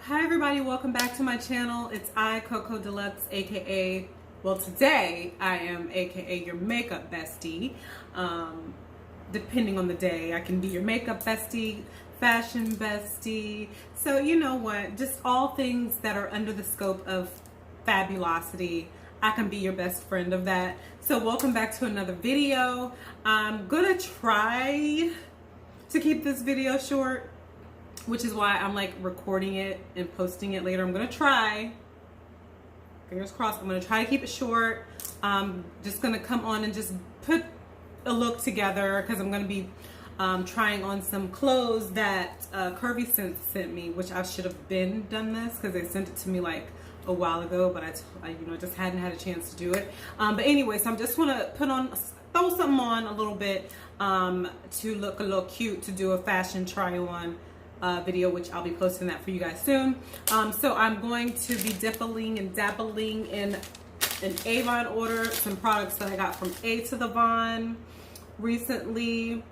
Hi everybody, welcome back to my channel. It's I, Coco Deluxe, aka, well today I am aka your makeup bestie. Depending on the day, I can be your makeup bestie, fashion bestie. So you know what, just all things that are under the scope of fabulosity. I can be your best friend of that. So welcome back to another video. I'm gonna try to keep this video short, which is why I'm like recording it and posting it later. I'm gonna try, fingers crossed, I'm gonna try to keep it short. Just gonna come on and just put a look together because I'm gonna be trying on some clothes that Curvy sent me, which I should have been done this because they sent it to me like a while ago, but I you know, just hadn't had a chance to do it. But anyway, so I'm just wanna throw something on a little bit to look a little cute, to do a fashion try on video, which I'll be posting that for you guys soon. So I'm going to be dipping and dabbling in an Avon order, some products that I got from A to the Von recently.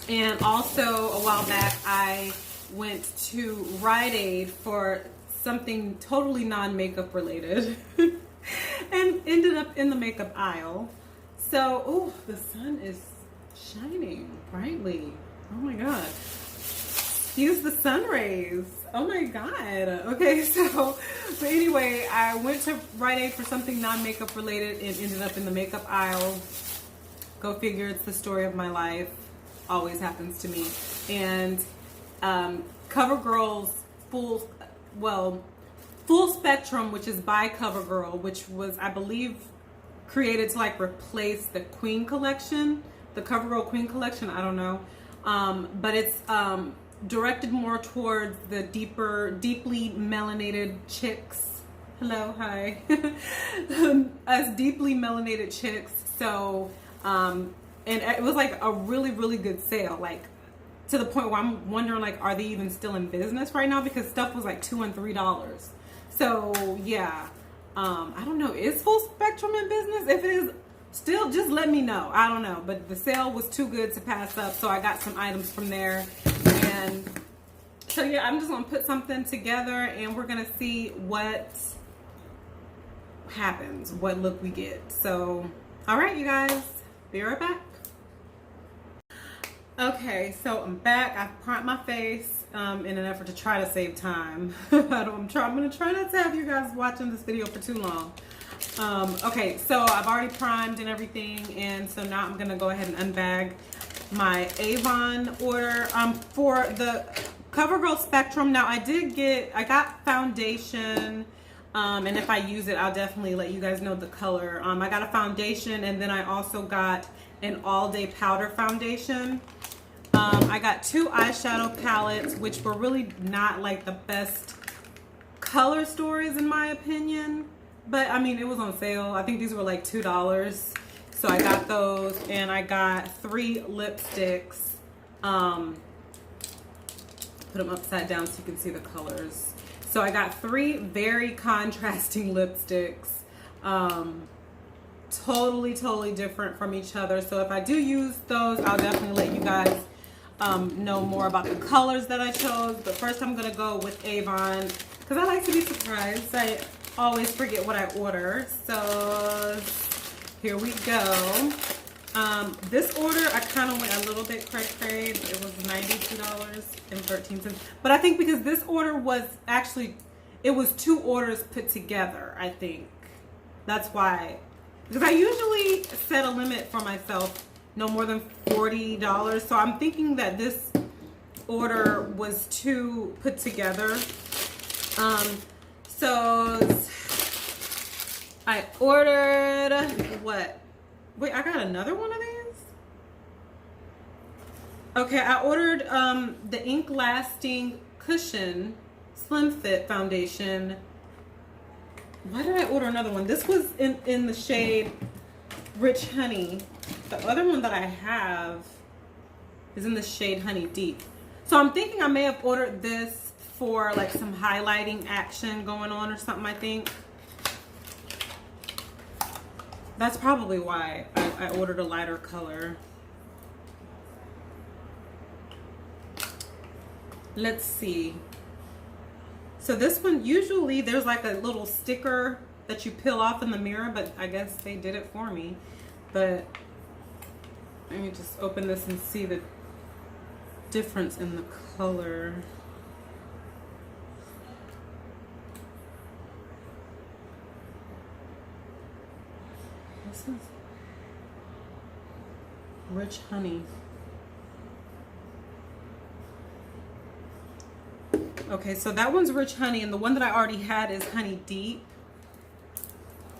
And also a while back I went to Rite Aid for something totally non-makeup related and ended up in the makeup aisle. So, oh, the sun is shining brightly. Oh my god. Use the sun rays. Oh my god. Okay, so but anyway, I went to Rite Aid for something non-makeup related and ended up in the makeup aisle. Go figure, it's the story of my life. Always happens to me. And Covergirl's full spectrum, which is by Covergirl, which was, I believe, created to like replace the Queen collection, the Covergirl Queen collection. I don't know. But it's directed more towards the deeply melanated chicks. Hello, hi. Us deeply melanated chicks. So, and it was like a really, really good sale. Like to the point where I'm wondering, like, are they even still in business right now? Because stuff was like $2 and $3. So yeah, I don't know. Is Full Spectrum in business? If it is, still just let me know. I don't know, but the sale was too good to pass up, so I got some items from there. And so yeah, I'm just gonna put something together and we're gonna see what happens, what look we get. So all right, you guys, be right back. Okay, so I'm back. I've primed my face in an effort to try to save time. I'm gonna try not to have you guys watching this video for too long. Okay, so I've already primed and everything, and so now I'm gonna go ahead and unbag my Avon order for the Covergirl Spectrum. Now I got foundation, and if I use it, I'll definitely let you guys know the color. I got a foundation, and then I also got an all-day powder foundation. I got 2 eyeshadow palettes, which were really not like the best color stories in my opinion. But I mean, it was on sale. I think these were like $2. So I got those, and I got 3 lipsticks. Put them upside down so you can see the colors. So I got 3 very contrasting lipsticks. Totally different from each other. So if I do use those, I'll definitely let you guys know more about the colors that I chose. But first I'm gonna go with Avon because I like to be surprised. I always forget what I order. So here we go. This order I kind of went a little bit cray-cray. It was $92.13. But I think because this order was actually, it was 2 orders put together, I think. That's why. Because I usually set a limit for myself, no more than $40. So I'm thinking that this order was 2 put together. So I ordered what? Wait, I got another one of these? Okay, I ordered the Ink Lasting Cushion Slim Fit Foundation. Why did I order another one? This was in the shade Rich Honey. The other one that I have is in the shade Honey Deep. So I'm thinking I may have ordered this for like some highlighting action going on or something, I think. That's probably why I ordered a lighter color. Let's see. So this one, usually there's like a little sticker that you peel off in the mirror, but I guess they did it for me. But let me just open this and see the difference in the color. This is Rich Honey. Okay, so that one's Rich Honey, and the one that I already had is Honey Deep.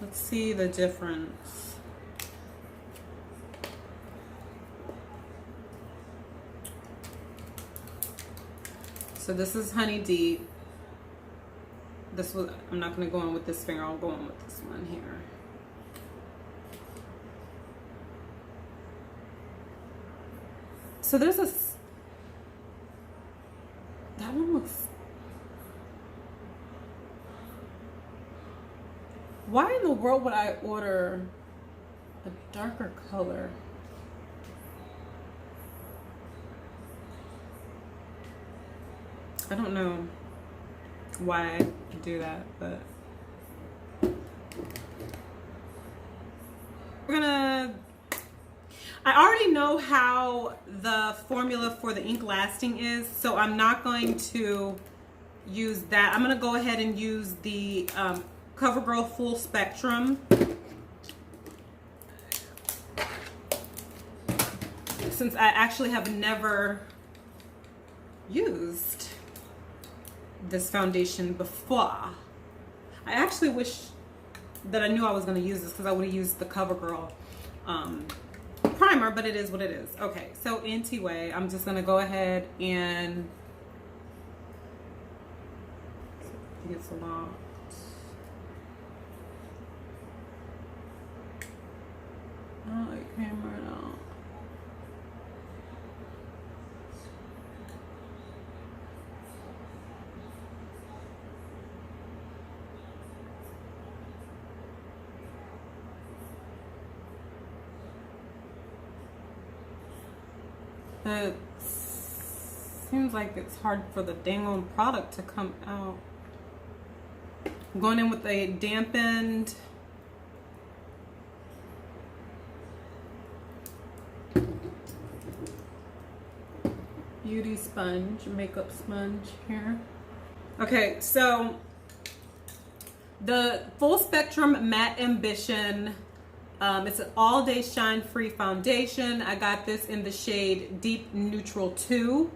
Let's see the difference. So this is Honey Deep. This was, I'm not going to go in with this finger, I'll go in with this one here. So there's a, that one looks, why in the world would I order a darker color? I don't know why I do that, but we're gonna, I already know how the formula for the ink lasting is, so I'm not going to use that. I'm gonna go ahead and use the Covergirl Full Spectrum. Since I actually have never used this foundation before. I actually wish that I knew I was going to use this, because I would have used the Covergirl primer, but it is what it is. Okay, so anyway, I'm just going to go ahead and it's a lot. Oh, it came right out. It seems like it's hard for the dang on product to come out. I'm going in with a dampened beauty sponge, makeup sponge here. Okay, so the Full Spectrum Matte Ambition, it's an all day shine free foundation. I got this in the shade Deep Neutral 2,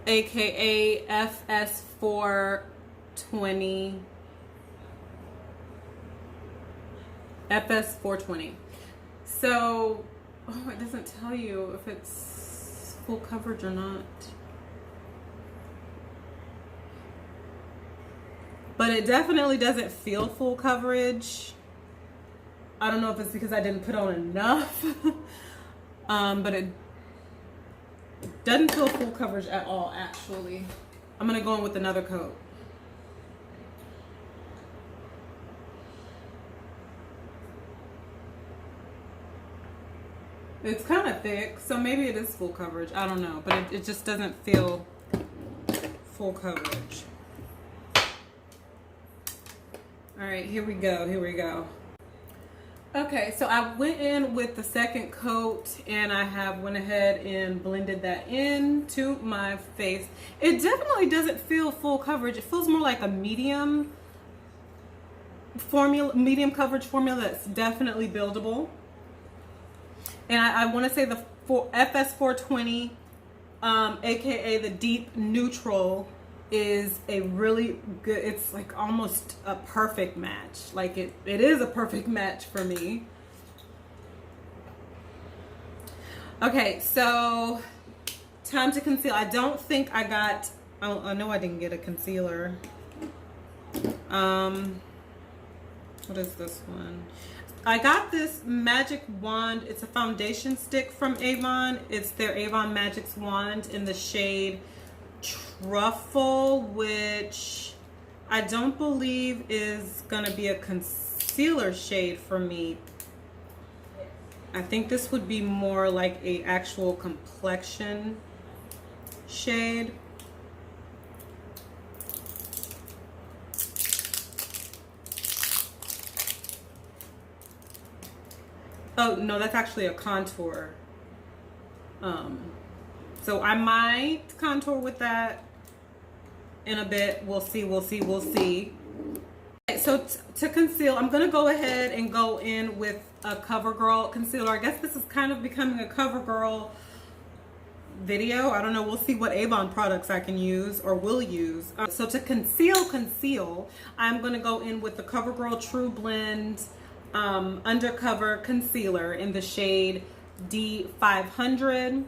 aka FS420. FS420. So, oh, it doesn't tell you if it's full coverage or not. But it definitely doesn't feel full coverage. I don't know if it's because I didn't put on enough. But it doesn't feel full coverage at all, actually. I'm gonna go in with another coat. It's kind of thick, so maybe it is full coverage. I don't know, but it just doesn't feel full coverage. All right, here we go, here we go. Okay, so I went in with the second coat and I have went ahead and blended that into my face. It definitely doesn't feel full coverage. It feels more like a medium coverage formula that's definitely buildable. And I want to say the FS420, aka the Deep Neutral, is a really good, it's like almost a perfect match. Like it is a perfect match for me. Okay, so time to conceal. I don't think I got, I know I didn't get a concealer. What is this one? I got this magic wand. It's a foundation stick from Avon. It's their Avon Magic Wand in the shade Truffle, which I don't believe is gonna be a concealer shade for me. I think this would be more like a actual complexion shade. Oh, no, that's actually a contour. So I might contour with that in a bit. We'll see, we'll see, we'll see. Okay, so to conceal, I'm going to go ahead and go in with a CoverGirl concealer. I guess this is kind of becoming a CoverGirl video. I don't know. We'll see what Avon products I can use or will use. So to conceal, I'm going to go in with the CoverGirl True Blend Undercover Concealer in the shade D500.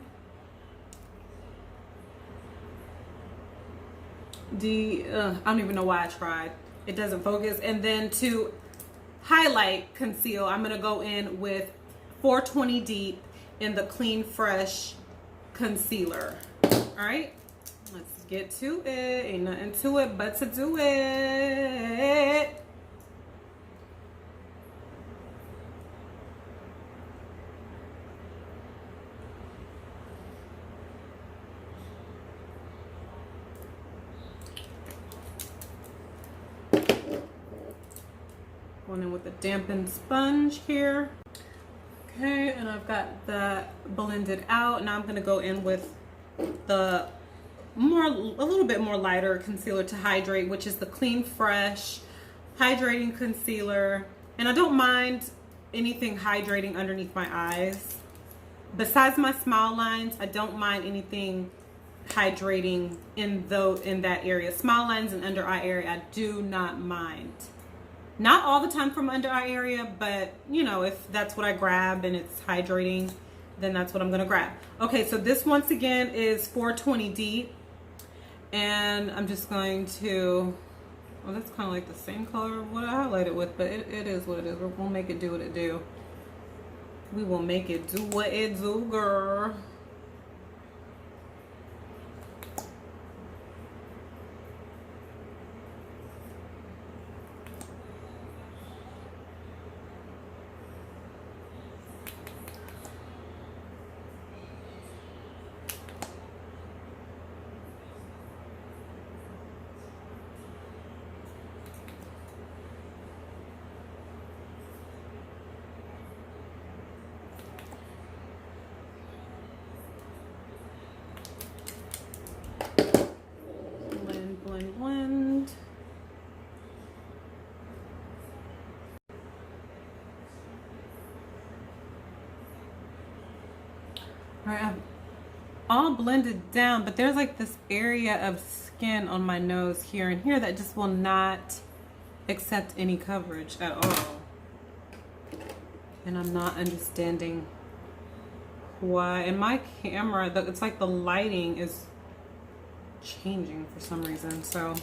I don't even know why I tried. It doesn't focus. And then to highlight conceal, I'm going to go in with 420 Deep in the Clean Fresh Concealer. All right, let's get to it. Ain't nothing to it but to do it. Going in with a dampened sponge here. Okay, and I've got that blended out. Now I'm going to go in with the a little bit more lighter concealer to hydrate, which is the Clean Fresh Hydrating Concealer. And I don't mind anything hydrating underneath my eyes. Besides my smile lines, I don't mind anything hydrating in that area. Smile lines and under eye area, I do not mind. Not all the time from under eye area, but you know, if that's what I grab and it's hydrating, then that's what I'm gonna grab. Okay, so this once again is 420 Deep, and I'm just going to, well, that's kind of like the same color of what I highlighted with, but it is what it is. We'll make it do what it do. We will make it do what it do, girl. Blend. All right, I'm all blended down, but there's like this area of skin on my nose here and here that just will not accept any coverage at all. And I'm not understanding why. In my camera, it's like the lighting is changing for some reason, so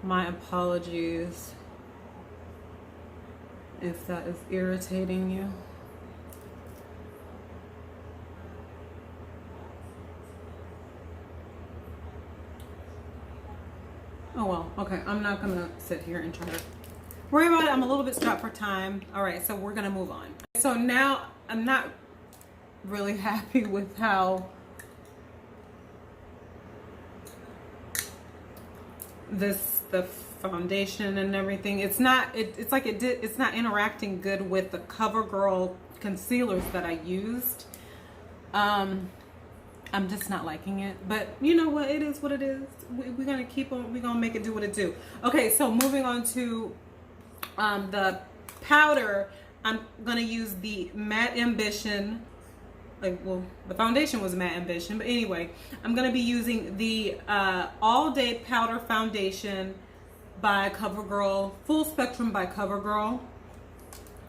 my apologies if that is irritating you. Oh well, okay, I'm not gonna sit here and try to worry about it. I'm a little bit strapped for time. All right, so we're gonna move on. So now I'm not really happy with how the foundation and everything, it's not interacting good with the CoverGirl concealers that I used. I'm just not liking it, but you know what, it is what it is. We're gonna keep on, we're gonna make it do what it do. Okay, so moving on to the powder. I'm gonna use the Matte Ambition. Well, the foundation was Matte Ambition, but anyway, I'm going to be using the All Day Powder Foundation by CoverGirl, Full Spectrum by CoverGirl.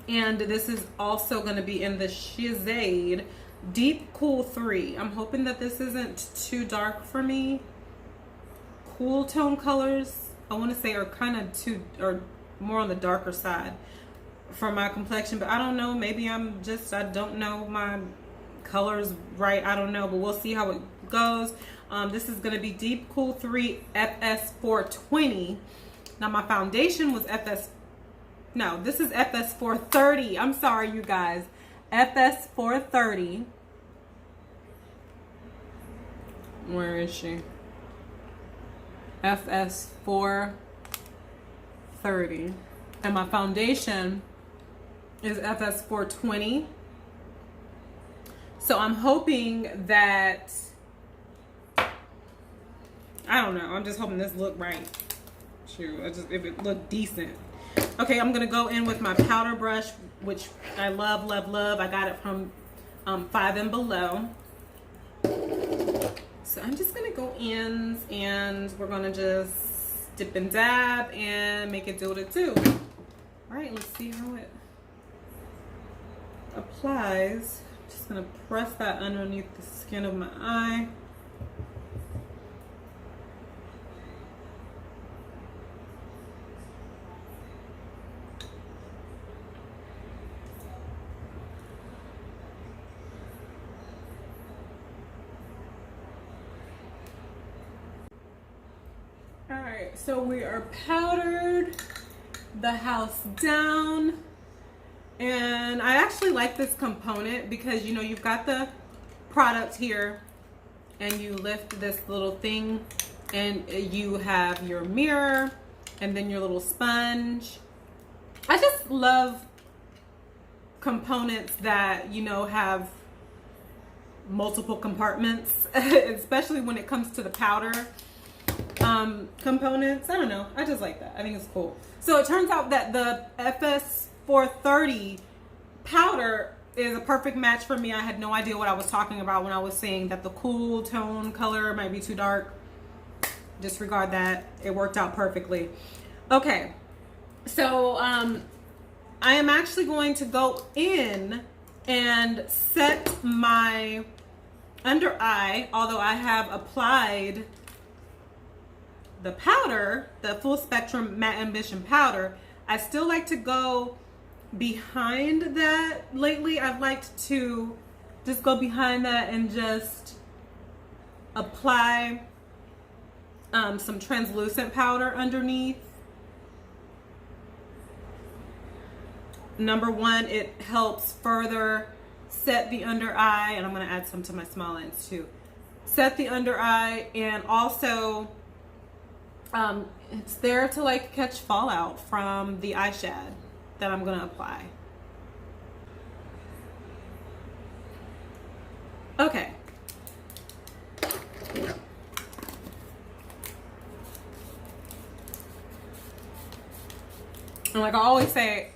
And this is also going to be in the Shade Deep Cool 3. I'm hoping that this isn't too dark for me. Cool tone colors, I want to say, are kind of or more on the darker side for my complexion, but I don't know. Maybe I don't know my colors right, I don't know, but we'll see how it goes. This is going to be Deep Cool 3 FS 420. Now my foundation was this is FS 430. I'm sorry, you guys. FS 430. Where is she? FS 430. And my foundation is FS 420. So I'm hoping that, I don't know, I'm just hoping this look right. Shoot, if it looked decent. Okay, I'm gonna go in with my powder brush, which I love, love, love. I got it from 5 and Below. So I'm just gonna go in and we're gonna just dip and dab and make it do what it do. All right, let's see how it applies. I'm just gonna press that underneath the skin of my eye. Alright, so we are powdered the house down, and I actually like this component because, you know, you've got the product here and you lift this little thing and you have your mirror and then your little sponge. I just love components that, you know, have multiple compartments, especially when it comes to the powder components. I don't know, I just like that. I think it's cool. So it turns out that the FS 430 powder is a perfect match for me. I had no idea what I was talking about when I was saying that the cool tone color might be too dark. Disregard that. It worked out perfectly. Okay, so I am actually going to go in and set my under eye, although I have applied the powder, the full spectrum matte ambition powder. I still like to go behind that. Lately I've liked to just go behind that and just apply some translucent powder underneath. Number one, it helps further set the under eye, and I'm going to add some to my small lens too. Set the under eye, and also it's there to like catch fallout from the eyeshadow that I'm going to apply. Okay. And like I always say,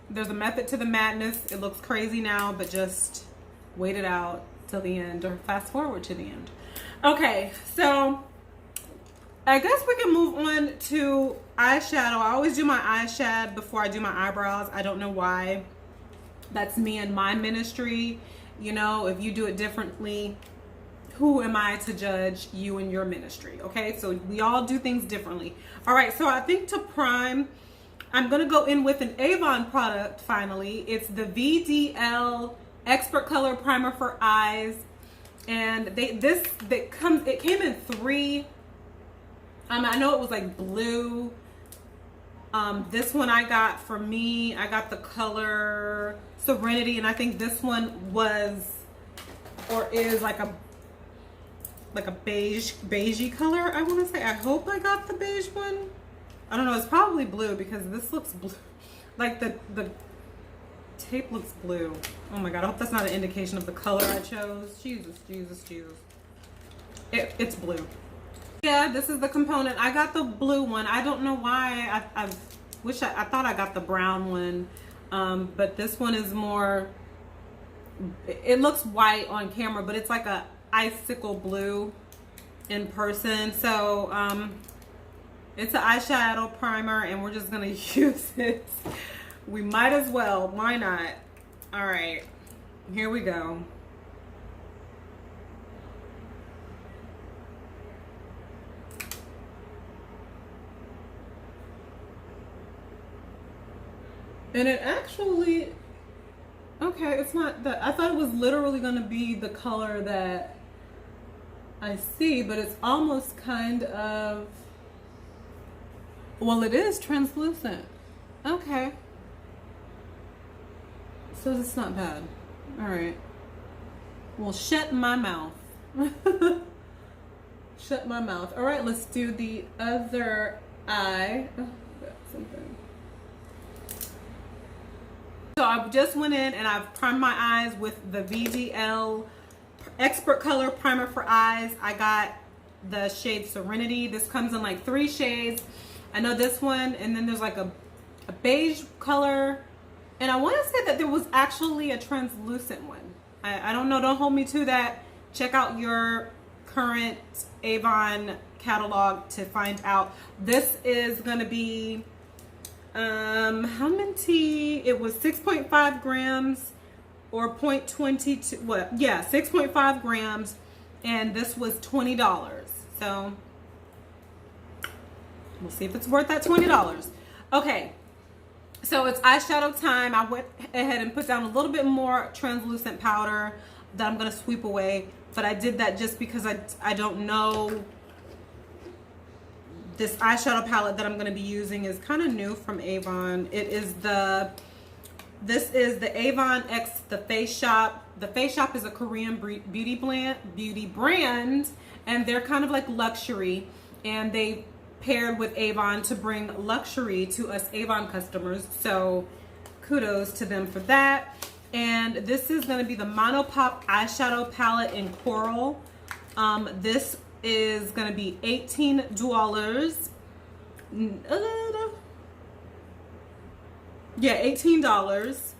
there's a method to the madness. It looks crazy now, but just wait it out till the end, or fast forward to the end. Okay, so I guess we can move on to eyeshadow. I always do my eyeshadow before I do my eyebrows. I don't know why. That's me and my ministry. You know, if you do it differently, who am I to judge you and your ministry? Okay, so we all do things differently. All right, so I think to prime, I'm going to go in with an Avon product finally. It's the VDL Expert Color Primer for Eyes. And it came in 3. I know it was like blue. This one I got for me, I got the color Serenity, and I think this one was or is like a beigey color, I want to say. I hope I got the beige one. I don't know, it's probably blue because this looks blue. Like the tape looks blue. Oh my god, I hope that's not an indication of the color I chose. Jesus, Jesus, Jesus. It's blue. Yeah, this is the component. I got the blue one. I don't know why. I thought I got the brown one. But this one is more, it looks white on camera, but it's like a icicle blue in person. So it's an eyeshadow primer, and we're just gonna use it. We might as well. Why not? All right, here we go. And it actually, okay, it's not that. I thought it was literally going to be the color that I see, but it's almost kind of, well, it is translucent. Okay. So it's not bad. All right. Well, shut my mouth. Shut my mouth. All right, let's do the other eye. Oh, got something. So I just went in and I've primed my eyes with the VDL Expert Color Primer for Eyes. I got the shade Serenity. This comes in like 3 shades. I know this one, and then there's like a beige color. And I want to say that there was actually a translucent one. I don't know, don't hold me to that. Check out your current Avon catalog to find out. This is going to be, how many? It was 6.5 grams or 0.22, what? Yeah, 6.5 grams. And this was $20. So we'll see if it's worth that $20. Okay. So it's eyeshadow time. I went ahead and put down a little bit more translucent powder that I'm going to sweep away. But I did that just because I don't know. This eyeshadow palette that I'm going to be using is kind of new from Avon. This is the Avon X The Face Shop. The Face Shop is a Korean beauty brand, and they're kind of like luxury. And they paired with Avon to bring luxury to us Avon customers, so kudos to them for that. And this is going to be the Monopod eyeshadow palette in coral. This is going to be $18. Yeah, $18,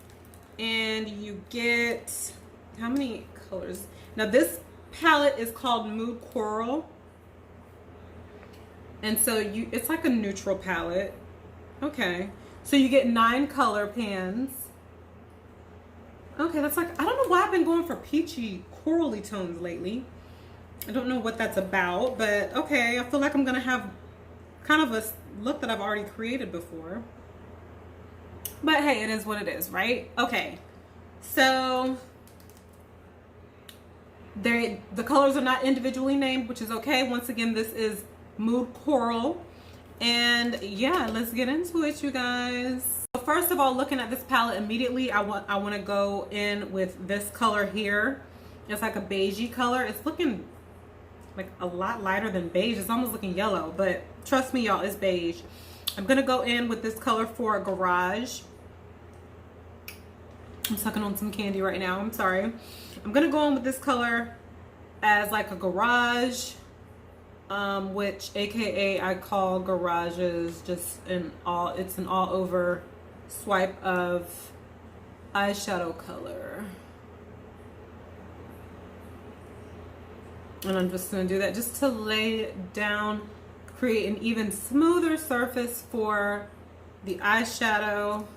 and you get how many colors? Now this palette is called Mood Coral. And so it's like a neutral palette. Okay. So you get 9 color pans. Okay, that's like, I don't know why I've been going for peachy corally tones lately. I don't know what that's about, but okay. I feel like I'm going to have kind of a look that I've already created before. But hey, it is what it is, right? Okay. So the colors are not individually named, which is okay. Once again, this is Mood Coral. And yeah, let's get into it, you guys. So first of all, looking at this palette immediately, I want to go in with this color here. It's like a beigey color. It's looking like a lot lighter than beige. It's almost looking yellow, but trust me, y'all, it's beige. I'm gonna go in with this color for Garage. I'm sucking on some candy right now, I'm sorry. I'm gonna go in with this color as like a Garage, which AKA I call Garages just it's an all over swipe of eyeshadow color. And I'm just gonna do that just to lay down, create an even smoother surface for the eyeshadow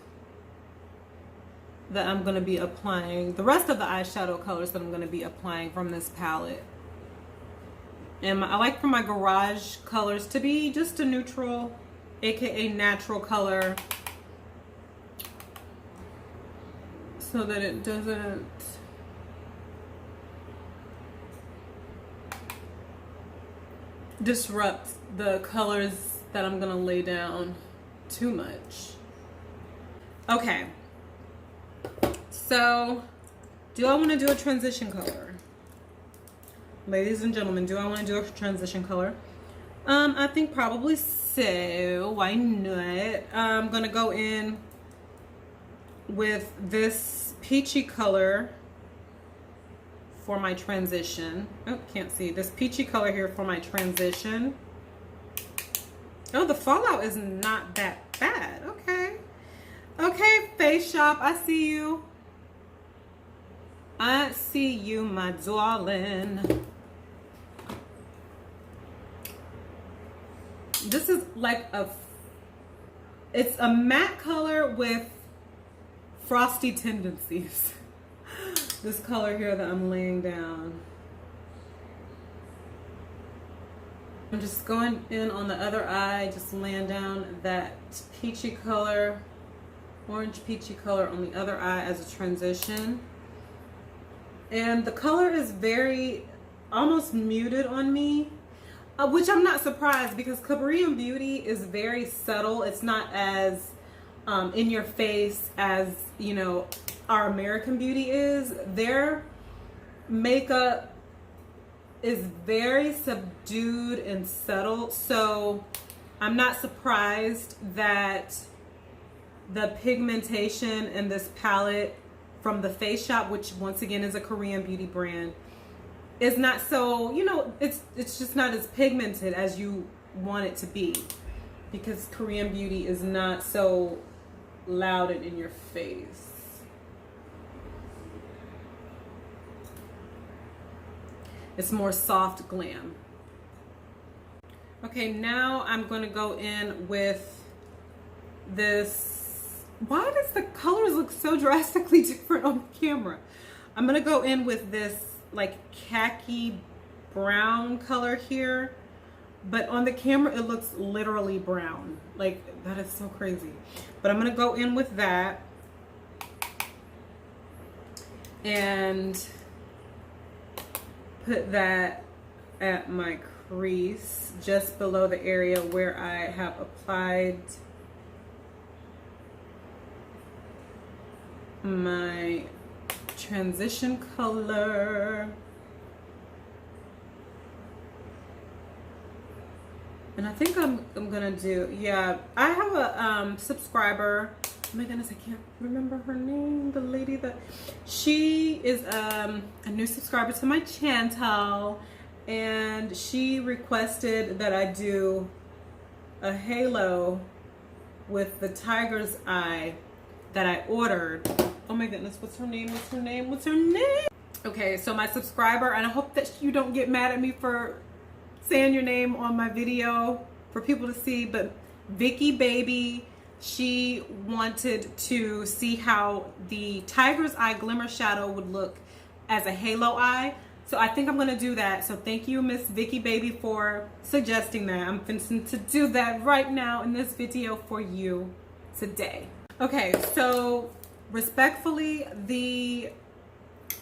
that I'm gonna be applying, the rest of the eyeshadow colors that I'm gonna be applying from this palette. And I like for my Garage colors to be just a neutral, aka natural color, so that it doesn't disrupt the colors that I'm gonna lay down too much. Okay, so do I want to do a transition color? Ladies and gentlemen, do I want to do a transition color? I think probably so. Why not? I'm gonna go in with this peachy color for my transition. Oh, can't see. This peachy color here for my transition. Oh, the fallout is not that bad. Okay. Okay, Face Shop, I see you. I see you, my darling. This is like it's a matte color with frosty tendencies. This color here that I'm laying down. I'm just going in on the other eye, just laying down that peachy color, orange peachy color on the other eye as a transition. And the color is very, almost muted on me, which I'm not surprised because Korean beauty is very subtle. It's not as in your face as, you know, our American beauty is. Their makeup is very subdued and subtle, so I'm not surprised that the pigmentation in this palette from the Face Shop, which once again is a Korean beauty brand, is not so, you know, it's just not as pigmented as you want it to be, because Korean beauty is not so loud and in your face. It's more soft glam. Okay, now I'm gonna go in with this. Why does the colors look so drastically different on camera? I'm gonna go in with this like khaki brown color here, but on the camera it looks literally brown. Like, that is so crazy. But I'm gonna go in with that and put that at my crease, just below the area where I have applied my transition color. And I think I'm gonna do, yeah, I have a subscriber. Oh my goodness, I can't remember her name. The lady that, she is a new subscriber to my channel, and she requested that I do a halo with the tiger's eye that I ordered. Oh my goodness, what's her name? What's her name? What's her name? Okay, so my subscriber, and I hope that you don't get mad at me for saying your name on my video for people to see, but Vicky Baby, she wanted to see how the tiger's eye glimmer shadow would look as a halo eye. So I think I'm gonna do that. So thank you, Miss Vicky Baby, for suggesting that. I'm finishing to do that right now in this video for you today. Okay, so respectfully, the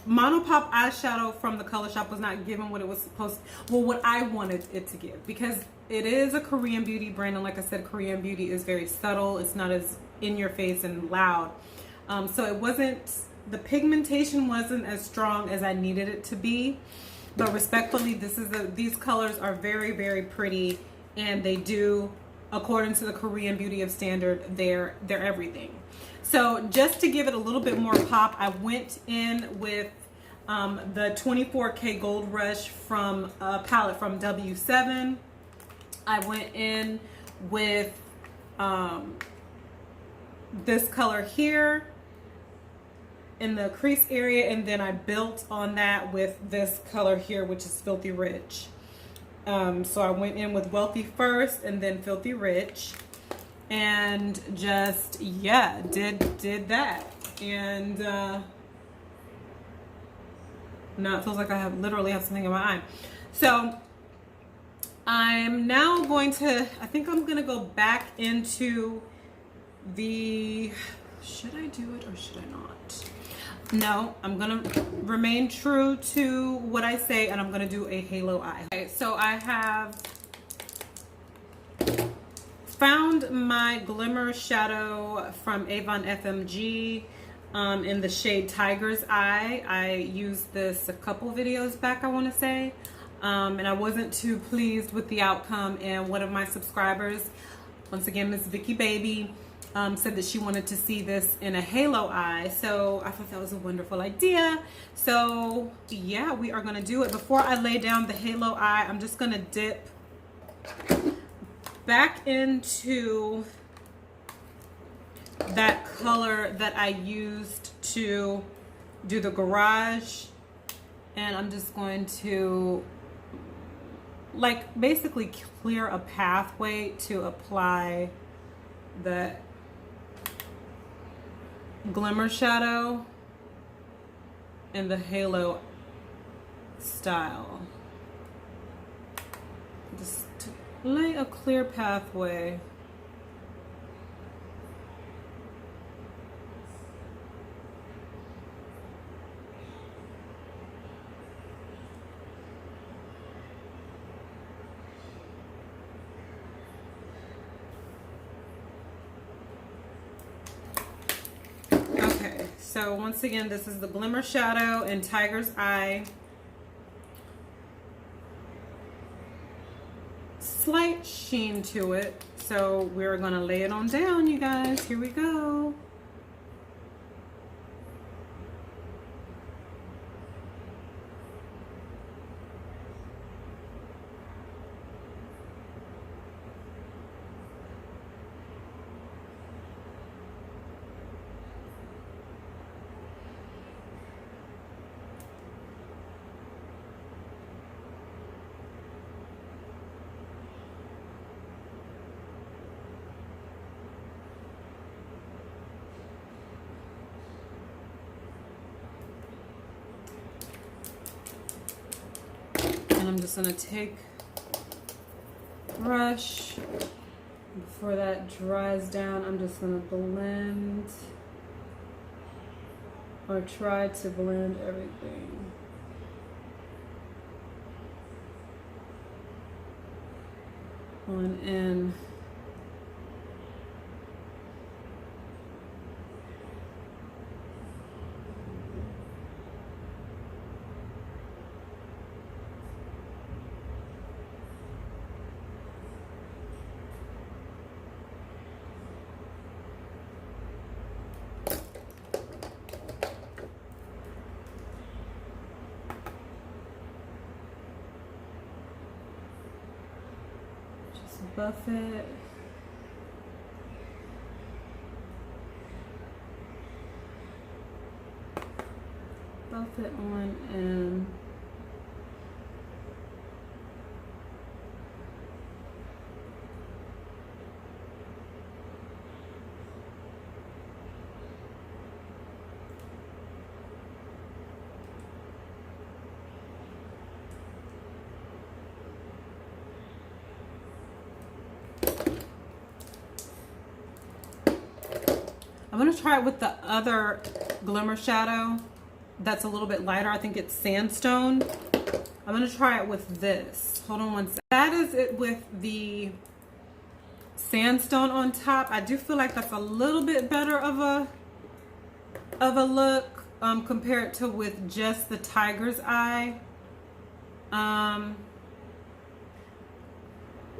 Monopod eyeshadow from the Color Shop was not given what it was supposed to, well, what I wanted it to give, because it is a Korean beauty brand, and like I said, Korean beauty is very subtle. It's not as in your face and loud. So it wasn't, the pigmentation wasn't as strong as I needed it to be. But respectfully, these colors are very, very pretty, and they do, according to the Korean beauty of standard, they're everything. So just to give it a little bit more pop, I went in with the 24K Gold Rush from a palette from W7. I went in with this color here in the crease area, and then I built on that with this color here, which is Filthy Rich. So I went in with Wealthy first and then Filthy Rich, and just, yeah, did that. And now it feels like I literally have something in my eye. So I'm now going to, I think I'm gonna go back into the, should I do it or should I not? No, I'm gonna remain true to what I say, and I'm gonna do a halo eye. Okay, so I have found my glimmer shadow from Avon FMG in the shade Tiger's Eye. I used this a couple videos back, I want to say, and I wasn't too pleased with the outcome, and one of my subscribers, once again Miss Vicky Baby, said that she wanted to see this in a halo eye. So I thought that was a wonderful idea. So yeah, we are going to do it. Before I lay down the halo eye, I'm just going to dip back into that color that I used to do the garage, and I'm just going to like basically clear a pathway to apply the glimmer shadow in the halo style. Just to lay a clear pathway. So once again, this is the Glimmer Shadow in Tiger's Eye. Slight sheen to it. So so we're gonna lay it on down, you guys. Here we go. And I'm just gonna take a brush. Before that dries down, I'm just gonna blend, or try to blend everything. On in. Buff it. Buff it on in. I'm gonna try it with the other glimmer shadow that's a little bit lighter. I think it's Sandstone. I'm gonna try it with this. Hold on one second. That is it with the Sandstone on top. I do feel like that's a little bit better of a look compared to with just the Tiger's Eye.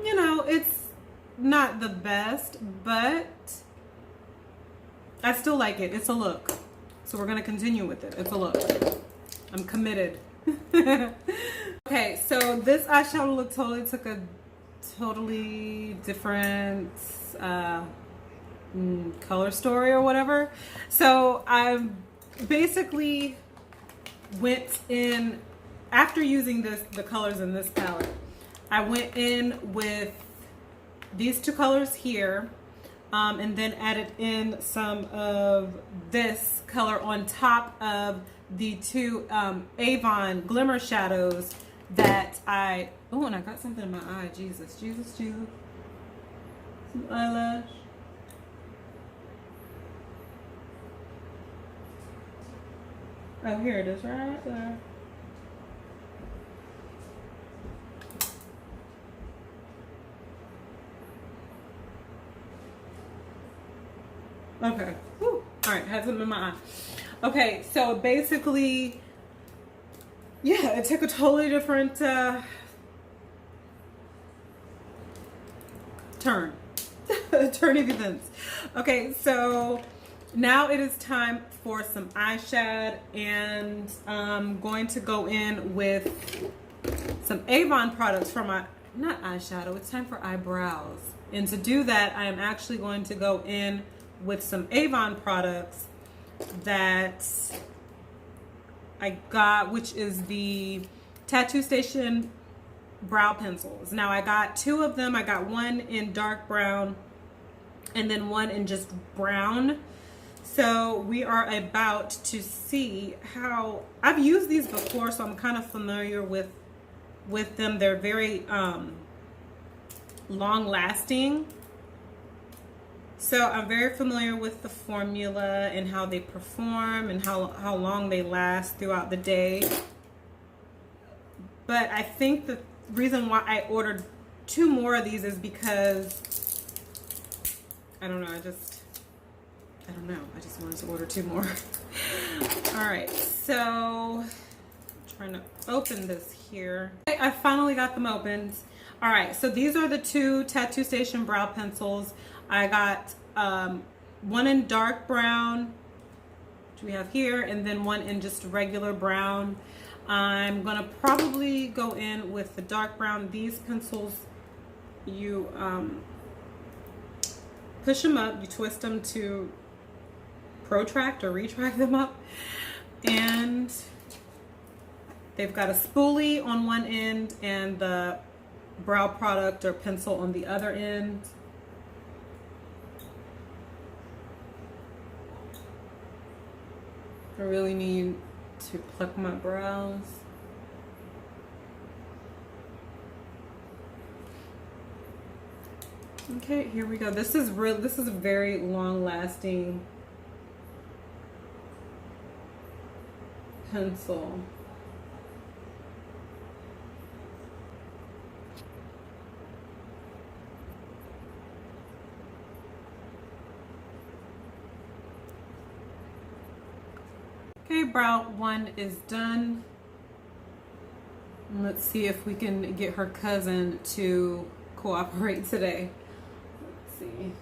You know, it's not the best, but I still like it. It's a look. So we're gonna continue with it. It's a look. I'm committed. Okay, so this eyeshadow look totally took a totally different color story or whatever. So I basically went in, after using the colors in this palette, I went in with these two colors here. And then added in some of this color on top of the two Avon glimmer shadows that I, oh, and I got something in my eye. Jesus, Jesus, Jesus. Some eyelash. Oh, here it is, right there. Okay. Whew. All right, had something in my eye. Okay, so basically, yeah, it took a totally different turn. Turn of events. Okay, so now it is time for some eyeshadow, and I'm going to go in with some Avon products for my, not eyeshadow, it's time for eyebrows. And to do that, I am actually going to go in with some Avon products that I got, which is the Tattoo Station brow pencils. Now I got two of them. I got one in dark brown and then one in just brown. So we are about to see how, I've used these before, so I'm kind of familiar with them. They're very long lasting. So I'm very familiar with the formula and how they perform and how long they last throughout the day. But I think the reason why I ordered two more of these is because, I don't know, I just wanted to order two more. All right, so I'm trying to open this here. I finally got them opened. All right, so these are the two Tattoo Station brow pencils. I got one in dark brown, which we have here, and then one in just regular brown. I'm gonna probably go in with the dark brown. These pencils, you push them up, you twist them to protract or retract them up, and they've got a spoolie on one end and the brow product or pencil on the other end. I really need to pluck my brows. Okay, here we go. This is a very long-lasting pencil. Okay, brow one is done. Let's see if we can get her cousin to cooperate today. Let's see.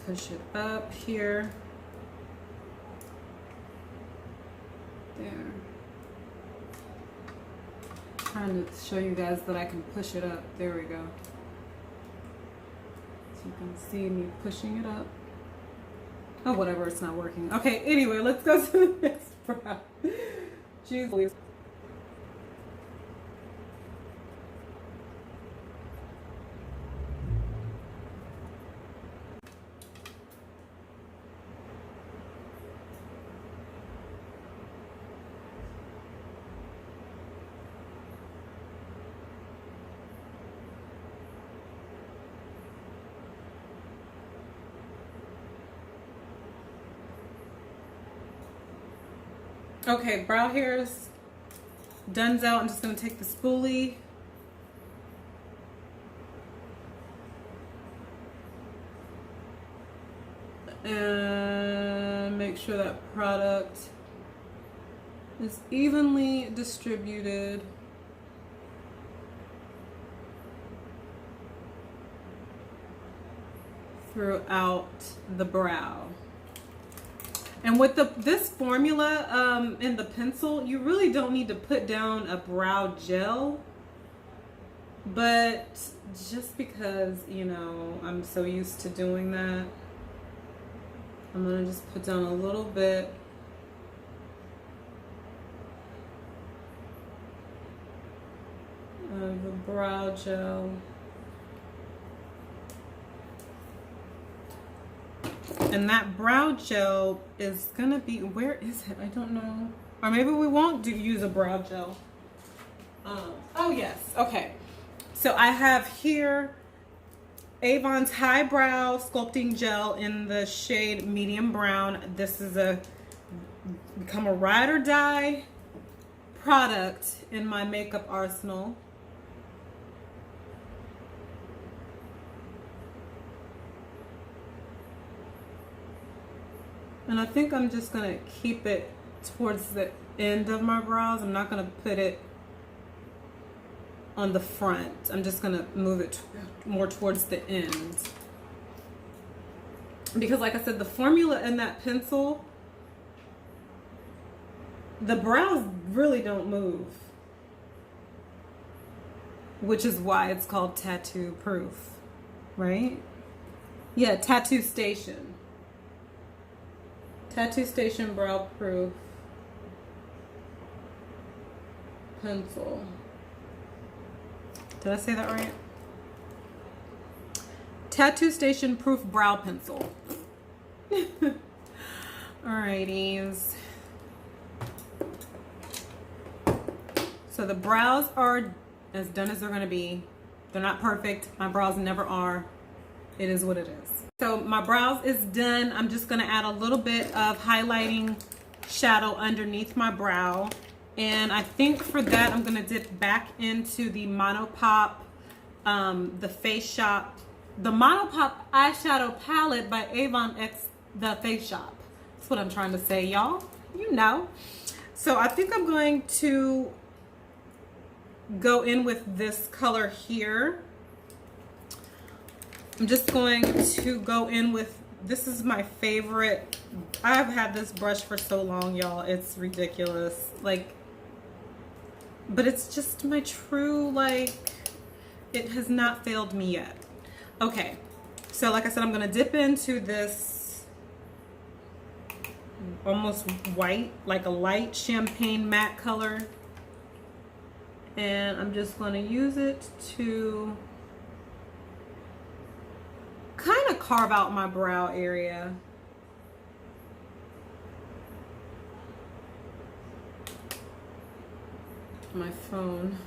Push it up here. There. Trying to show you guys that I can push it up. There we go. So you can see me pushing it up. Oh, whatever, it's not working. Okay, anyway, let's go to the next brow. Jeez. Okay, brow hairs done's out. I'm just going to take the spoolie and make sure that product is evenly distributed throughout the brow. And with this formula in the pencil, you really don't need to put down a brow gel. But just because, you know, I'm so used to doing that, I'm going to just put down a little bit. Of the brow gel. And that brow gel is gonna be, where is it? I don't know. Or maybe we won't use a brow gel. Oh yes, okay. So I have here Avon's Highbrow Sculpting Gel in the shade medium brown. This is become a ride or die product in my makeup arsenal. And I think I'm just gonna keep it towards the end of my brows. I'm not gonna put it on the front. I'm just gonna move it more towards the end. Because like I said, the formula in that pencil, the brows really don't move. Which is why it's called tattoo proof, right? Yeah, Tattoo Station. Tattoo Station Brow Proof Pencil. Did I say that right? Tattoo Station Proof Brow Pencil. Alrighties. So the brows are as done as they're going to be. They're not perfect. My brows never are. It is what it is. So my brows is done. I'm just going to add a little bit of highlighting shadow underneath my brow. And I think for that, I'm going to dip back into the Monopod, the Face Shop, the Monopod Eyeshadow Palette by Avon X, the Face Shop. That's what I'm trying to say, y'all. You know. So I think I'm going to go in with this color here. I'm just going to go in with, this is my favorite. I've had this brush for so long, y'all. It's ridiculous. Like, but it's just my true, like, it has not failed me yet. Okay, so like I said, I'm gonna dip into this almost white, like a light champagne matte color. And I'm just gonna use it to kind of carve out my brow area. My phone.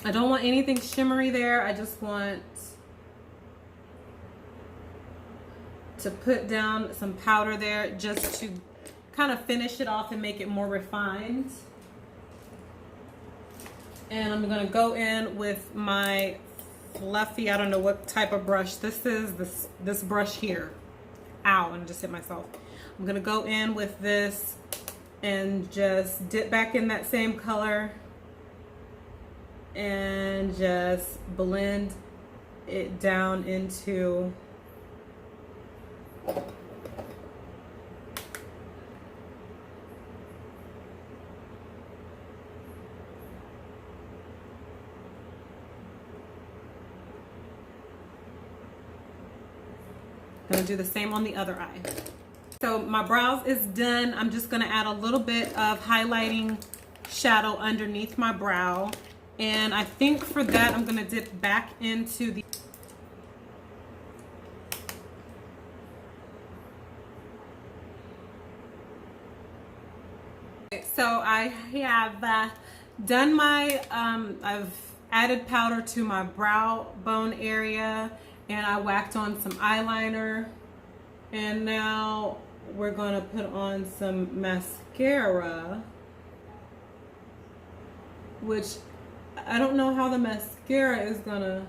I don't want anything shimmery there. I just want to put down some powder there just to kind of finish it off and make it more refined. And I'm gonna go in with my fluffy, I don't know what type of brush. This is this brush here. Ow, and just hit myself. I'm gonna go in with this and just dip back in that same color and just blend it down into gonna do the same on the other eye. So my brows is done. I'm just gonna add a little bit of highlighting shadow underneath my brow. And I think for that, I'm gonna dip back into the so I have done my, I've added powder to my brow bone area and I whacked on some eyeliner. And now we're gonna put on some mascara, which I don't know how the mascara is gonna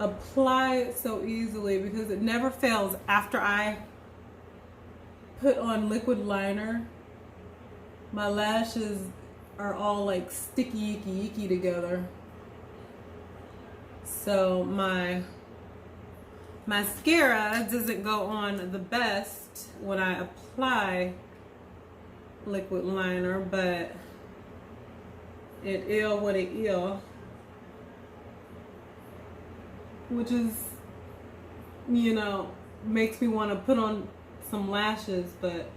apply it so easily because it never fails after I put on liquid liner. My lashes are all like sticky icky together. So my mascara doesn't go on the best when I apply liquid liner, but it is what it is, which is, you know, makes me want to put on some lashes. But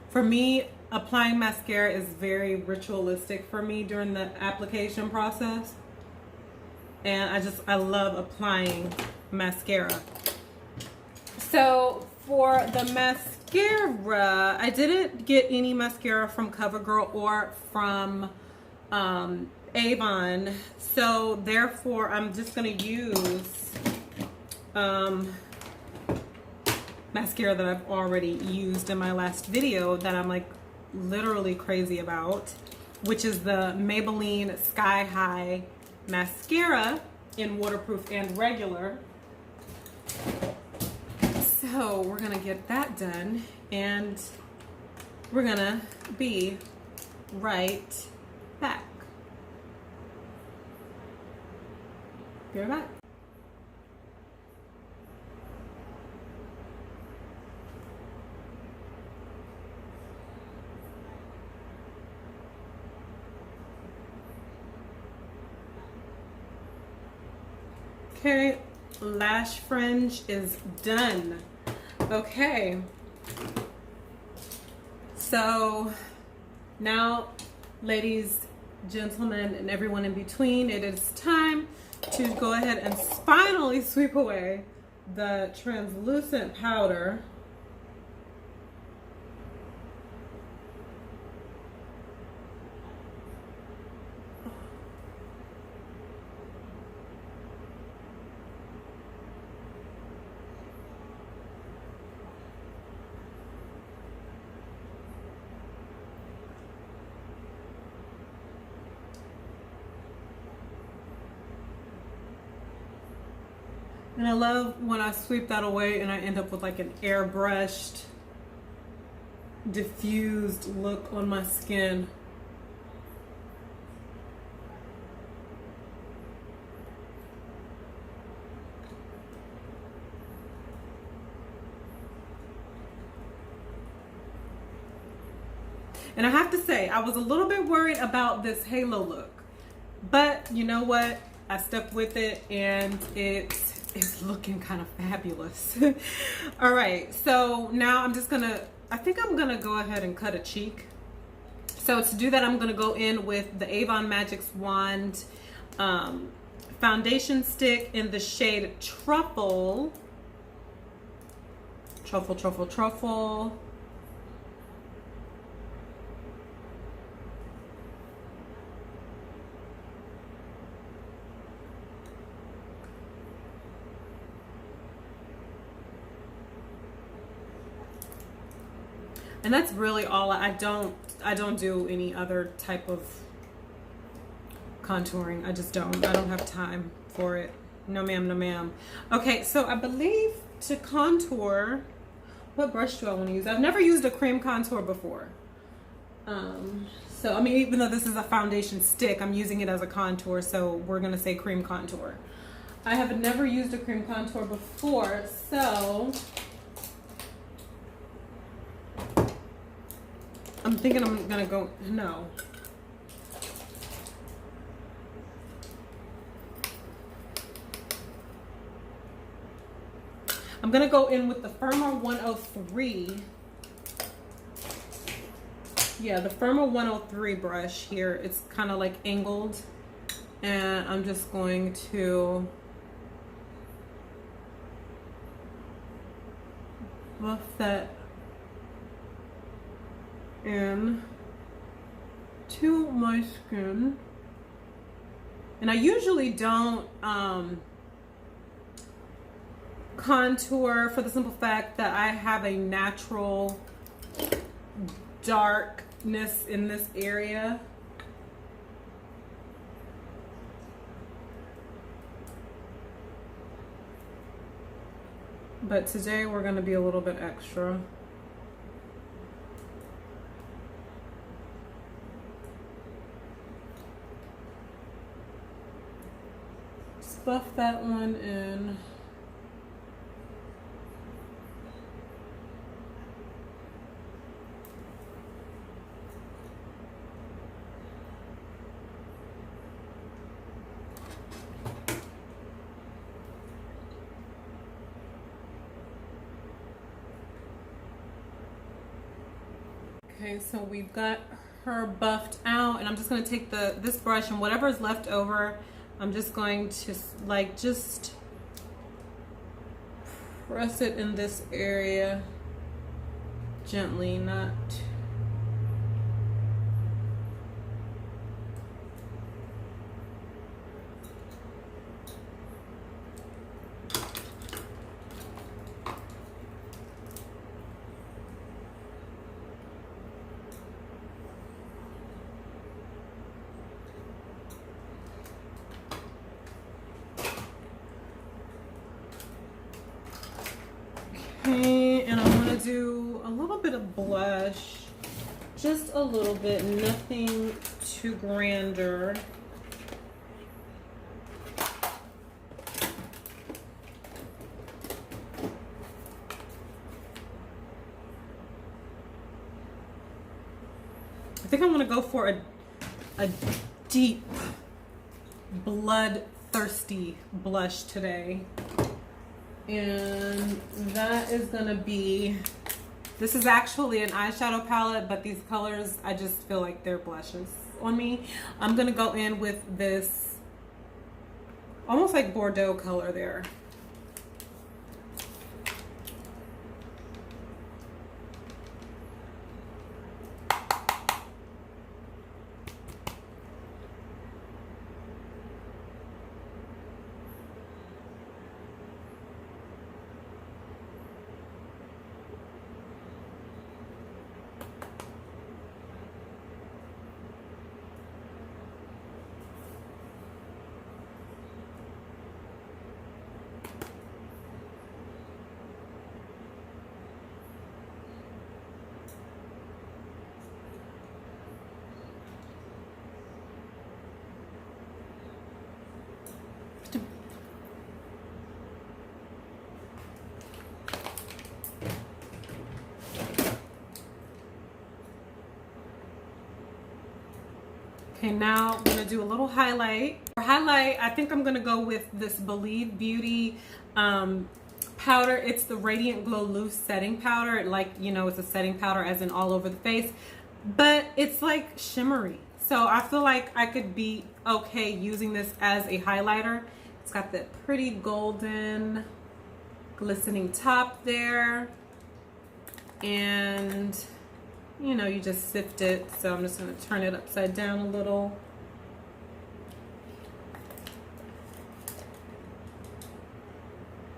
for me, applying mascara is very ritualistic for me during the application process, and I love applying mascara. So for the mascara, I didn't get any mascara from Covergirl or from Avon, so therefore I'm just gonna use mascara that I've already used in my last video that I'm like literally crazy about, which is the Maybelline Sky High mascara in waterproof and regular. So we're gonna get that done and we're gonna be right back. Be right back. Okay, lash fringe is done. Okay, so now, ladies, gentlemen, and everyone in between, it is time to go ahead and finally sweep away the translucent powder. And I love when I sweep that away and I end up with like an airbrushed, diffused look on my skin. And I have to say, I was a little bit worried about this halo look, but you know what? I stuck with it and it is looking kind of fabulous. All right, so now I think I'm gonna go ahead and cut a cheek. So to do that, I'm gonna go in with the Avon Magic's Wand foundation stick in the shade Truffle. Truffle, truffle, truffle. And that's really all. I don't do any other type of contouring. I just don't. I don't have time for it. No ma'am, no ma'am. Okay, so I believe to contour, what brush do I want to use? I've never used a cream contour before. So I mean, even though this is a foundation stick, I'm using it as a contour, so we're gonna say cream contour. I have never used a cream contour before, so I'm thinking I'm gonna go, no. I'm gonna go in with the Firmer 103. Yeah, the Firmer 103 brush here. It's kind of like angled. And I'm just going to buff that in to my skin. And I usually don't contour for the simple fact that I have a natural darkness in this area. But today we're going to be a little bit extra. Buff that one in. Okay, so we've got her buffed out, and I'm just going to take this brush and whatever is left over, I'm just going to just press it in this area gently, not okay. And I want to do a little bit of blush, just a little bit, nothing too grander. I think I want to go for a deep, bloodthirsty blush today. And that is going to be, this is actually an eyeshadow palette, but these colors, I just feel like they're blushes on me. I'm going to go in with this almost like Bordeaux color there. Okay, now I'm gonna do a little highlight. For highlight, I think I'm gonna go with this Believe Beauty powder. It's the Radiant Glow Loose Setting Powder. Like, you know, it's a setting powder as in all over the face, but it's like shimmery. So I feel like I could be okay using this as a highlighter. It's got that pretty golden glistening top there. And you know, you just sift it. So I'm just going to turn it upside down a little.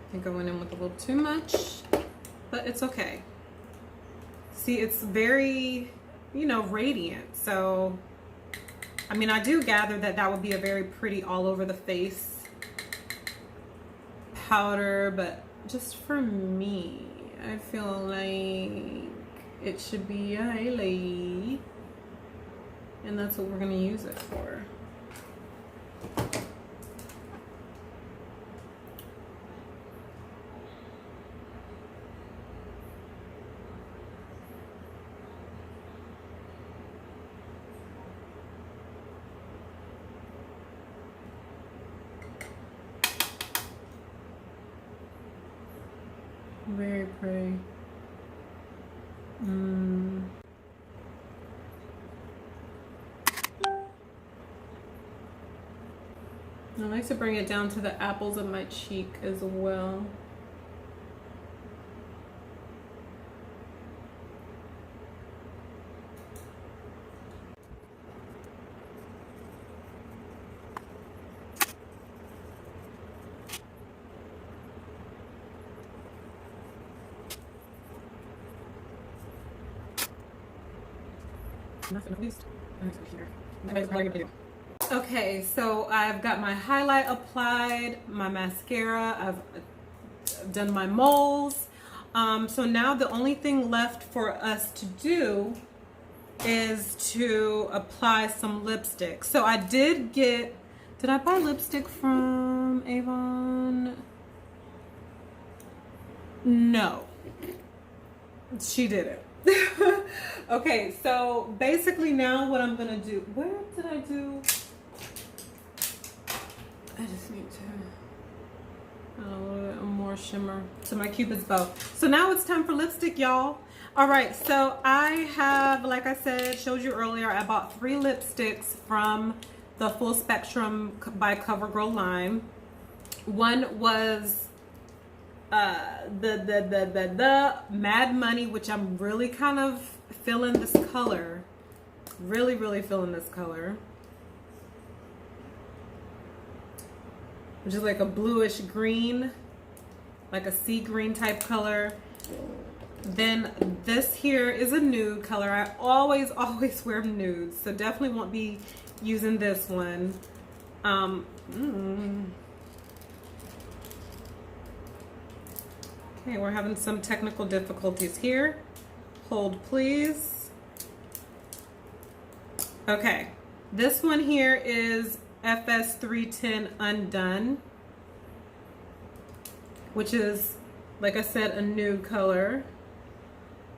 I think I went in with a little too much, but it's okay. See, it's very, you know, radiant. So, I mean, I do gather that that would be a very pretty all over the face powder, but just for me, I feel like it should be a highlight, and that's what we're going to use it for. Very pretty. I like to bring it down to the apples of my cheek as well. Okay, so I've got my highlight applied, my mascara, I've done my moles. So now the only thing left for us to do is to apply some lipstick. So I did I buy lipstick from Avon? No, she didn't. Okay, so basically now what I'm gonna do, where did I do? I just need to a little bit more shimmer to my Cupid's bow. So now it's time for lipstick, y'all. All right, so I have, like I said, showed you earlier, I bought 3 lipsticks from the Full Spectrum by Covergirl line. One was the Mad Money, which I'm really kind of feeling this color. Really feeling this color. Which is like a bluish green, like a sea green type color. Then this here is a nude color. I always wear nudes, so definitely won't be using this one. Okay, we're having some technical difficulties here. Hold, please. Okay, this one here is FS310 Undone, which is, like I said, a nude color.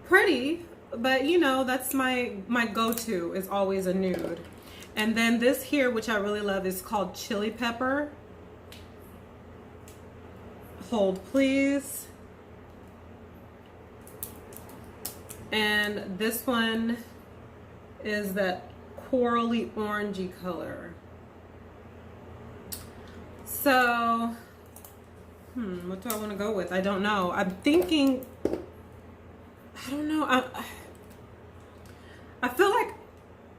Pretty, but you know, that's my go-to is always a nude. And then this here, which I really love, is called Chili Pepper. Hold, please. And this one is that corally orangey color. So, what do I want to go with? I don't know. I'm thinking, I don't know. I feel like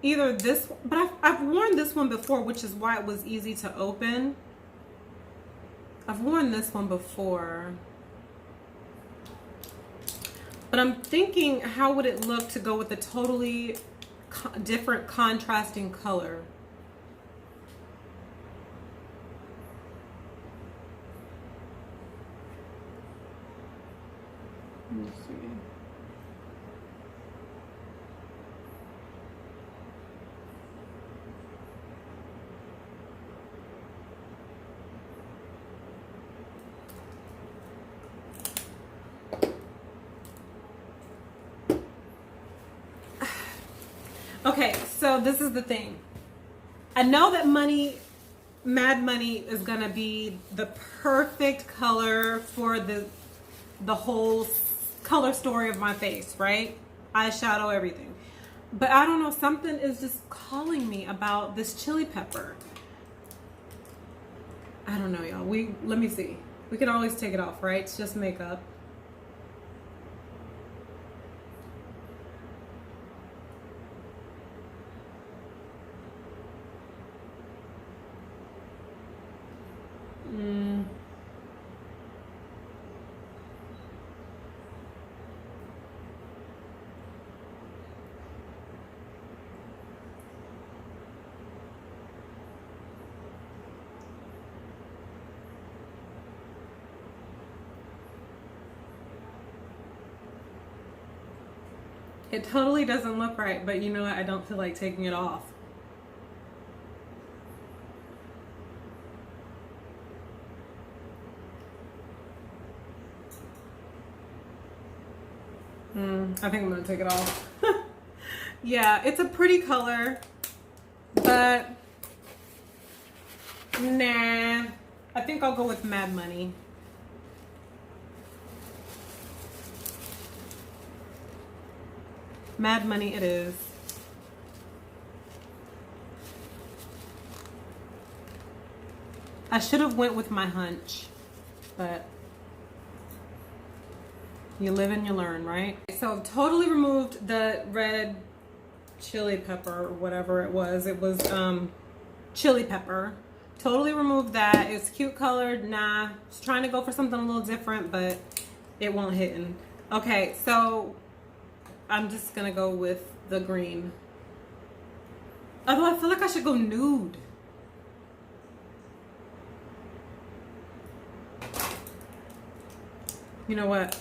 either this, but I've worn this one before, which is why it was easy to open. I've worn this one before. But I'm thinking, how would it look to go with a totally different contrasting color? Let me see. Okay, so this is the thing. I know that Mad Money is gonna be the perfect color for the whole color story of my face, right? Eyeshadow, everything. But I don't know, something is just calling me about this chili pepper. I don't know, y'all. Let me see. We can always take it off, right? It's just makeup. It totally doesn't look right, but you know what? I don't feel like taking it off. I think I'm gonna take it off. Yeah, it's a pretty color, but nah. I think I'll go with Mad Money. Mad Money it is. I should have went with my hunch, but you live and you learn, right? So I've totally removed the red chili pepper or whatever it was. It was chili pepper. Totally removed that. It's cute colored. Nah, just trying to go for something a little different, but it won't hit. Okay, so I'm just gonna go with the green. Although I feel like I should go nude. You know what?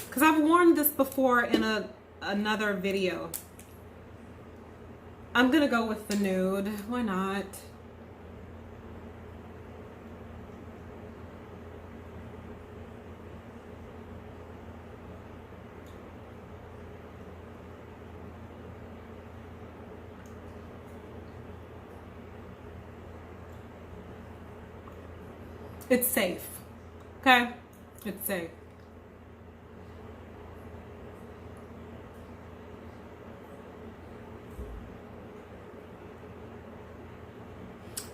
Because I've worn this before in another video. I'm gonna go with the nude. Why not? It's safe. Okay? It's safe.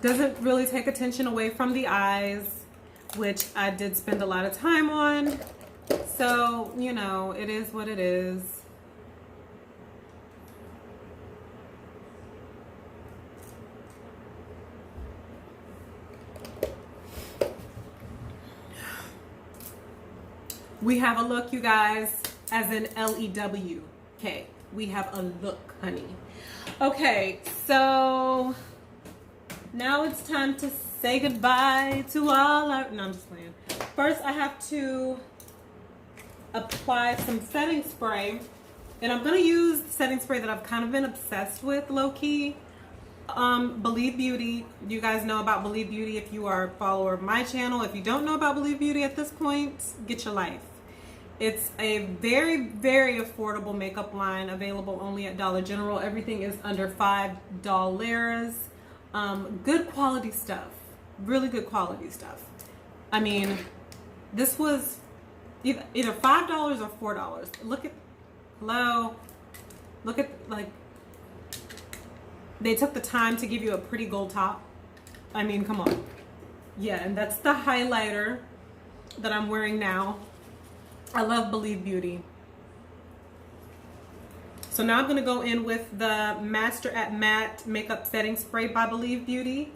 Doesn't really take attention away from the eyes, which I did spend a lot of time on. So, you know, it is what it is. We have a look, you guys, as in L-E-W. Okay, we have a look, honey. Okay, so now it's time to say goodbye to all our... No, I'm just playing. First, I have to apply some setting spray. And I'm going to use the setting spray that I've kind of been obsessed with, low-key. Believe Beauty. You guys know about Believe Beauty if you are a follower of my channel. If you don't know about Believe Beauty at this point, get your life. It's a very, very affordable makeup line available only at Dollar General. Everything is under $5. Good quality stuff. Really good quality stuff. I mean, this was either $5 or $4. Look at, hello. Look at, like, they took the time to give you a pretty gold top. I mean, come on. Yeah, and that's the highlighter that I'm wearing now. I love Believe Beauty. So now I'm going to go in with the Master at Matte Makeup Setting Spray by Believe Beauty.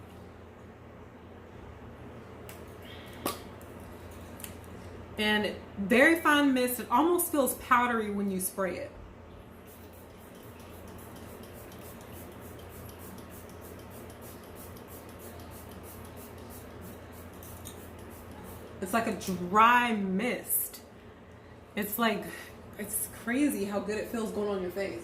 And very fine mist. It almost feels powdery when you spray it. It's like a dry mist. It's like, it's crazy how good it feels going on your face.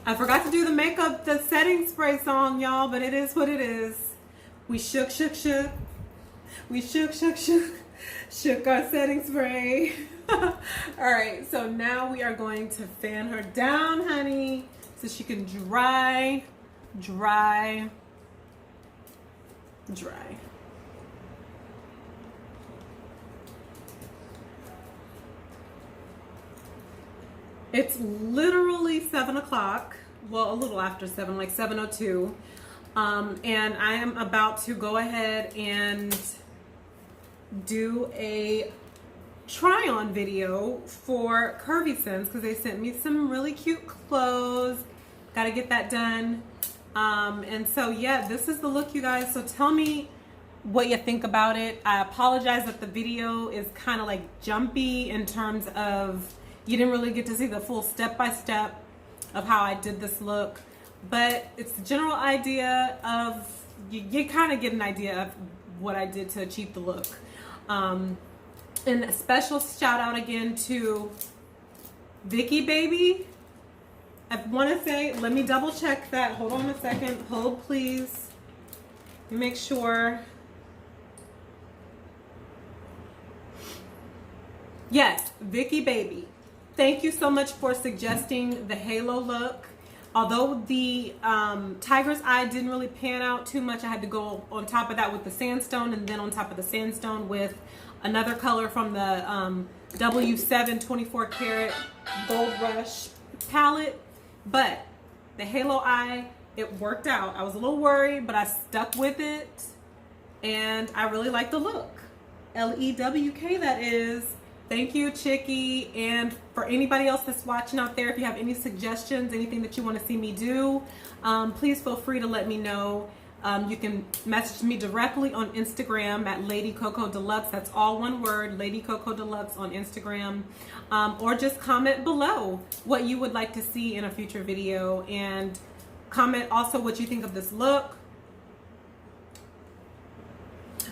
I forgot to do the setting spray song, y'all, but it is what it is. We shook, shook, shook. We shook our setting spray. All right, so now we are going to fan her down, honey, so she can dry. It's literally 7 o'clock. Well, a little after 7, like 7:02. And I am about to go ahead and do a try-on video for Curvy Sense because they sent me some really cute clothes. Got to get that done. And so, yeah, this is the look, you guys. So tell me what you think about it. I apologize that the video is kind of like jumpy in terms of you didn't really get to see the full step-by-step of how I did this look, but it's the general idea of, you kind of get an idea of what I did to achieve the look. And a special shout out again to Vicky Baby. I want to say, let me double check that. Hold on a second. Hold, please. Let me make sure. Yes, Vicky Baby. Thank you so much for suggesting the halo look. Although the tiger's eye didn't really pan out too much, I had to go on top of that with the sandstone, and then on top of the sandstone with another color from the W7 24 karat Gold Rush palette. But the halo eye, it worked out. I was a little worried, but I stuck with it, and I really like the look. L-E-W-K, that is. Thank you, Chicky. And for anybody else that's watching out there, if you have any suggestions, anything that you want to see me do, please feel free to let me know. You can message me directly on Instagram at Lady Coco Deluxe. That's all one word, Lady Coco Deluxe on Instagram. Or just comment below what you would like to see in a future video. And comment also what you think of this look,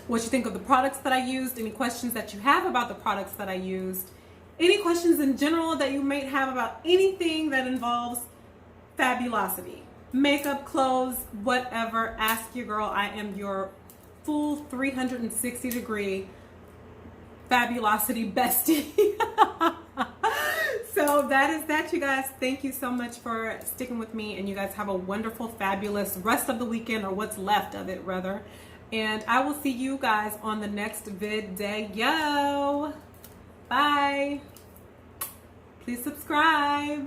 what you think of the products that I used, any questions that you have about the products that I used, any questions in general that you might have about anything that involves fabulosity, makeup, clothes, whatever. Ask your girl. I am your full 360-degree fabulosity bestie. So that is that, you guys. Thank you so much for sticking with me, and you guys have a wonderful, fabulous rest of the weekend, or what's left of it, rather. And I will see you guys on the next video. Bye. Please subscribe.